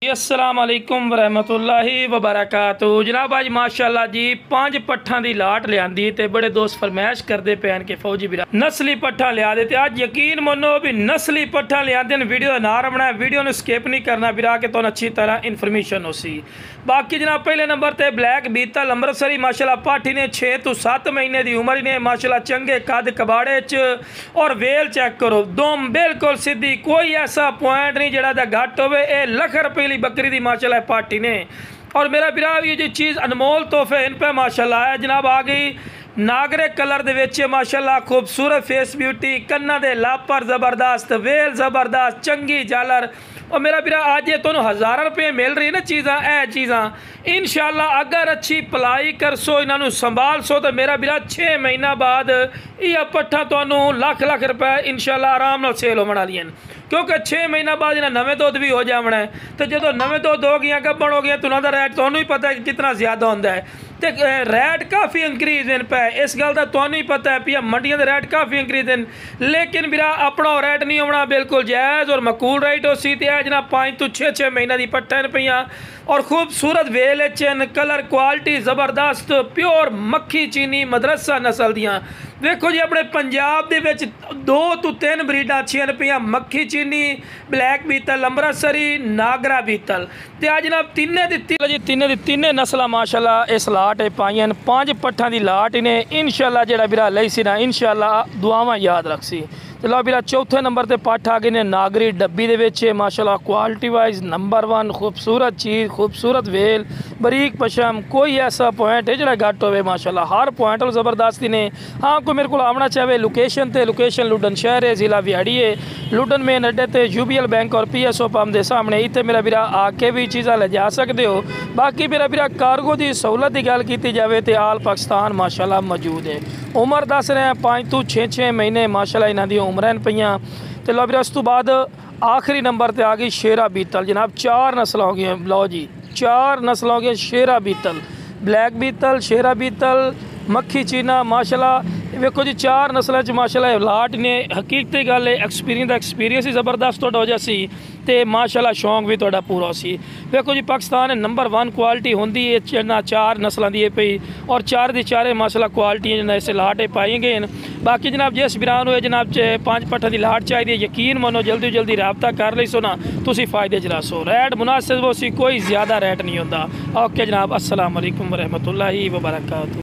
अस्सलाम वालेकुम वरहमतुल्लाहि वबरकातुहू। जनाब अज माशाअल्लाह जी 5 पट्ठां दी लाट लियांदी ते बड़े दोस्त फरमाइश करते पे कि फौजी बिरा नस्ली पट्ठा लिया दे ते अज यकीन मनो भी नस्ली पट्ठा लियांदे न। वीडियो दा ना रमना, वीडियो नूं स्किप नहीं करना बिरा के तुहानूं अच्छी तरह इन्फॉर्मेशन हो सी। बाकी जनाब पहले नंबर ते ब्लैक बीतल अमृतसरी माशाअल्लाह पाठी ने 6 तो 7 महीने की उम्र ने माशाअल्लाह चंगे कद कबाड़े च और वेल चेक करो दुम बिल्कुल सीधी, कोई ऐसा पॉइंट नहीं जड़ा दा घट होवे। ये लख रुपए बकरी दी माशाअल्लाह पार्टी ने और मेरा बिरा ये जो चीज़ अनमोल तोहफे इन पे माशाअल्लाह है। जनाब आ गई नागरे कलर दे विच माशाअल्लाह खूबसूरत फेस ब्यूटी, कन्ना दे लापर जबरदस्त, वेल जबरदस्त, चंगी झालर और मेरा बिरा आज ये तुहानूं हज़ारां रुपये मिल रही ना चीज़ां, ए चीज़ां इंशाअल्लाह अगर अच्छी पलाई करसो इन्हों संभाल सो तो मेरा बिरा 6 महीना बाद यह पट्ठा तुहानूं लाख लाख रुपए इंशाअल्लाह आराम नाल सेल होने वाली हैं, क्योंकि 6 महीना बाद इन्हें नवे दुध भी हो जाना है। तो जो नवे दुध हो गया गब्बण हो गया तो उन्होंने रेट तुहानूं ही पता है कि कितना ज़्यादा होंदा है। तो रेट काफ़ी इंक्रीज इन पे, इस गल का तुहानूं ही पता है भी मंडियों के रेट काफ़ी इंक्रीज हैं, लेकिन बिरा अपना रेट नहीं होना बिल्कुल जायज़ और मकूल रेट हो सी। तो जनाब 5 तो 6 महीना की पट्ठा पियाँ और खूबसूरत वेल चन, कलर क्वालिटी ज़बरदस्त, प्योर मक्खी चीनी मदरसा नस्ल दियाँ। देखो जी अपने पंजाब दे विच 2 तो 3 ब्रीडां अच्छियां पियाँ, मक्खी चीनी, ब्लैक बीतल, अमृतसरी, नागरा बीतल। तो आज जनाब तिन्ने दी तिन्ने नस्लां माशाअल्लाह इस लाट पाईयां 5 पट्ठां दी लाट ने इंशाअल्लाह जेड़ा बिरा लई सी ना इंशाअल्लाह दुआवां याद रख सी। तो लो बिरा चौथे नंबर ते पट्ठ आ गए ने नागरी डब्बी दे विच माशाअल्लाह क्वालिटी वाइज नंबर 1, खूबसूरत चीज़, खूबसूरत वेल, बरीक पशम, कोई ऐसा पॉइंट है जो घट होवे माशाअल्लाह हर पॉइंट ज़बरदस्ती ने। हाँ कोई मेरे को आना चाहे लोकेशन ते लोकेशन लुडन शहर है, ज़िला विहाड़ी है, लुडन मेन अड्डे ते यूबीएल बैंक और PSO पंप के सामने इतने मेरा बिरा आके भी चीज़ा ले जा सकते हो। बाकी मेरा बिरा कार्गो की सहूलत की गल की जाए तो आल पाकिस्तान माशाअल्लाह मौजूद है। उम्र दस रहे हैं 5 तो 6 महीने माशाअल्लाह इन्हां दी उम्र पियाँ। तो लो बिरा उस तो बाद आखिरी नंबर पर आ गई शेरा बीतल। जनाब 4 नस्ल हो गई, लो जी 4 नस्ल हो गई, शेरा बीतल, ब्लैक बीतल, शेरा बीतल, मक्खी चीना माशाअल्लाह। वेखो जी 4 नस्लों च माशाअल्लाह लाट ने हकीकती गल है एक्सपीरियंस ही ज़बरदस्त हो जासी तो माशाअल्लाह शौक भी थोड़ा पूरा सी। देखो जी पाकिस्तान नंबर 1 क्वालिटी होंदी है 4 नस्लों की पई और 4 दी 4 माशाअल्लाह क्वालिटी इस लाट पाई गए हैं। बाकी जनाब जिस बिरान हुए जनाब 5 पट्ठा की लाट चाहिए यकीन मनो जल्दी रबता कर ली सो ना तुसी फायदे च रसो। रेट मुनासिब हो सी, कोई ज़्यादा रेट नहीं होता। ओके जनाब, अस्सलाम वालेकुम वरहमतुल्लाहि वबरकातुहू।